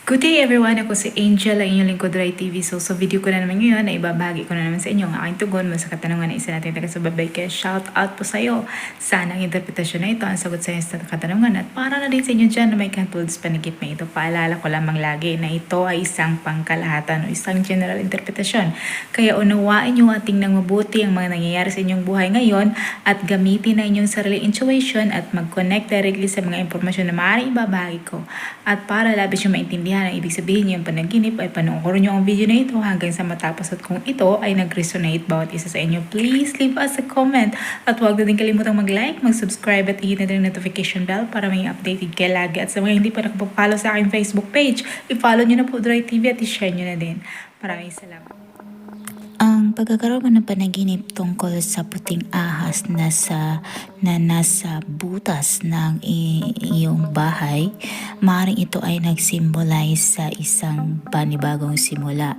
Good day everyone! Ako si Angel, ang inyong lingkod Rai TV. So sa video ko na naman ngayon na ibabahagi ko na naman sa inyo ang aking tugon sa katanungan na isa natin taga-subaybay. Kaya shout out po sa iyo. Sana ang interpretasyon na ito ang sagot sa inyo sa katanungan. At para na din sa inyo dyan na may katulad sa panigip na ito, paalala ko lamang lagi na ito ay isang pangkalahatan o isang general interpretasyon. Kaya unawain nyo at tingnan mabuti ang mga nangyayari sa inyong buhay ngayon at gamitin na inyong sarili intuition at mag-connect directly sa mga impormasyon na maaaring ibabahagi ko. At para labis yung maintindihan ang ibig sabihin yung panaginip ay panoorin nyo ang video na ito hanggang sa matapos at kung ito ay nag-resonate bawat isa sa inyo, please leave us a comment at huwag na din kalimutang mag-like, mag-subscribe at i-hit na din notification bell para may updated kayo lagi. At sa mga hindi pa nakapag-follow sa aking Facebook page, i-follow nyo na po Rai TV at i-share nyo na din. Maraming salamat. Ang pagkakaroon ng panaginip tungkol sa puting ahas na nasa butas ng iyong bahay, maaaring ito ay nag-symbolize sa isang panibagong simula.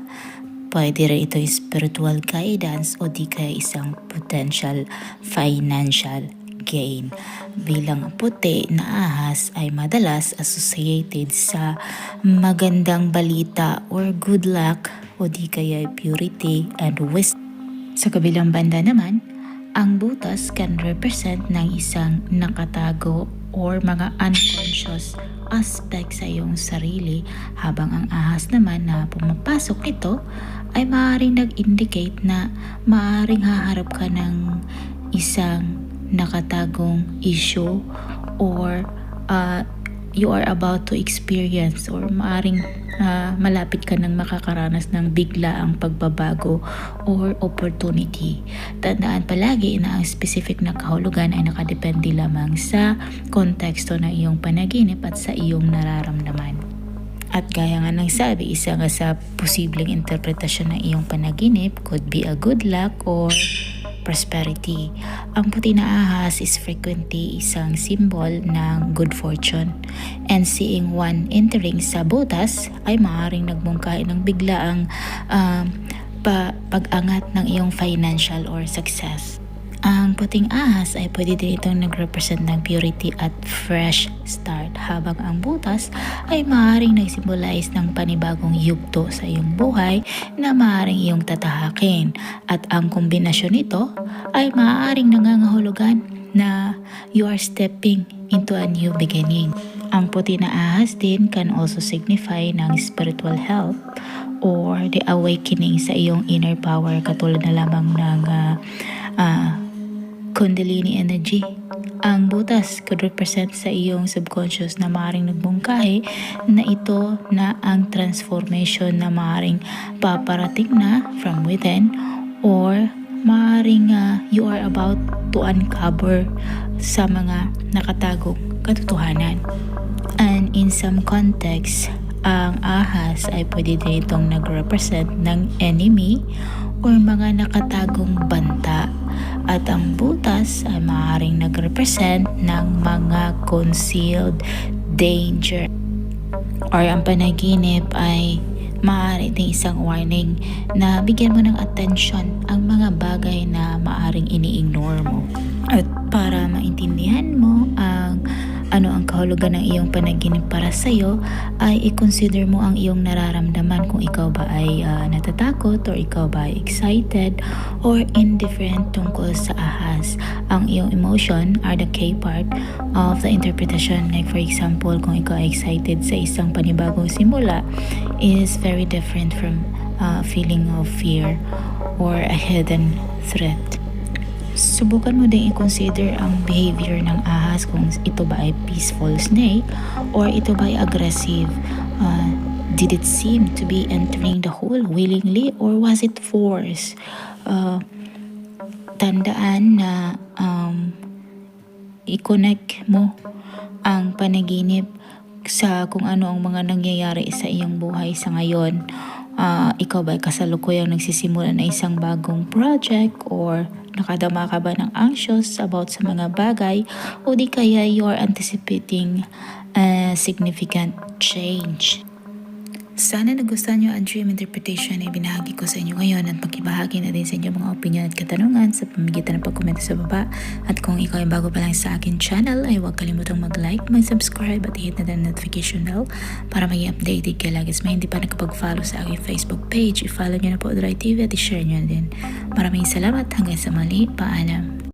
Pwede rin ito spiritual guidance o di kaya isang potential financial gain. Bilang puti na ahas ay madalas associated sa magandang balita or good luck o di kaya purity and wisdom. Sa kabilang banda naman, ang butas can represent ng isang nakatago or mga unconscious aspect sa iyong sarili, habang ang ahas naman na pumapasok ito ay maaaring nag-indicate na maaaring haharap ka ng isang nakatagong issue or you are about to experience or maaaring malapit ka nang makakaranas ng biglaang pagbabago or opportunity. Tandaan palagi na ang specific na kahulugan ay nakadepende lamang sa konteksto ng iyong panaginip at sa iyong nararamdaman. At gaya nga ng sabi, isa nga sa posibleng interpretasyon ng iyong panaginip could be a good luck or prosperity. Ang puti na ahas is frequently isang symbol ng good fortune, and seeing one entering sa butas ay maaaring nagbungkahi ng biglaang pag-angat ng iyong financial or success. Ang puting ahas ay pwede din itong nag-represent ng purity at fresh start, habang ang butas ay maaaring nag-symbolize ng panibagong yugto sa iyong buhay na maaaring iyong tatahakin. At ang kombinasyon nito ay maaaring nangangahulugan na you are stepping into a new beginning. Ang puti na ahas din can also signify ng spiritual health or the awakening sa iyong inner power, katulad na lamang ng Kundalini energy. Ang butas could represent sa iyong subconscious na maaaring nagbungkahi na ito na ang transformation na maaaring paparating na from within, or maaaring you are about to uncover sa mga nakatagong katotohanan. And in some context, ang ahas ay pwede din itong nag-represent ng enemy or mga nakatagong banta, at ang butas ay maaaring nag-represent ng mga concealed danger, or ang panaginip ay maaari ding isang warning na bigyan mo ng attention ang mga bagay na maaaring ini-ignore mo. At para maintindihan mo ano ang kahulugan ng iyong panaginip para sa iyo, ay i-consider mo ang iyong nararamdaman, kung ikaw ba ay natatakot or ikaw ba ay excited or indifferent tungkol sa ahas. Ang iyong emotion are the key part of the interpretation. Like for example, kung ikaw ay excited sa isang panibagong simula, is very different from feeling of fear or a hidden threat. Subukan mo din i-consider ang behavior ng ahas, kung ito ba ay peaceful snake or ito ba ay aggressive. Did it seem to be entering the hole willingly or was it forced? Tandaan na i-connect mo ang panaginip sa kung ano ang mga nangyayari sa iyong buhay sa ngayon. Ikaw ba ay kasalukuyang nagsisimula na isang bagong project, or nakadama ka ba ng anxious about sa mga bagay, o di kaya you are anticipating a significant change Sana nagustuhan nyo ang dream interpretation na ibinahagi ko sa inyo ngayon at makibahagi na din sa inyo mga opinion at katanungan sa pamamagitan ng pagkomento sa baba. At kung ikaw ay bago pa lang sa akin channel ay huwag kalimutang mag-like, mag-subscribe at hit na din ang notification bell para maging updated ka lagi. May hindi pa nakapag-follow sa aking Facebook page, i-follow nyo na po Udray TV at i-share nyo na din. Maraming salamat, hanggang sa mali, paalam.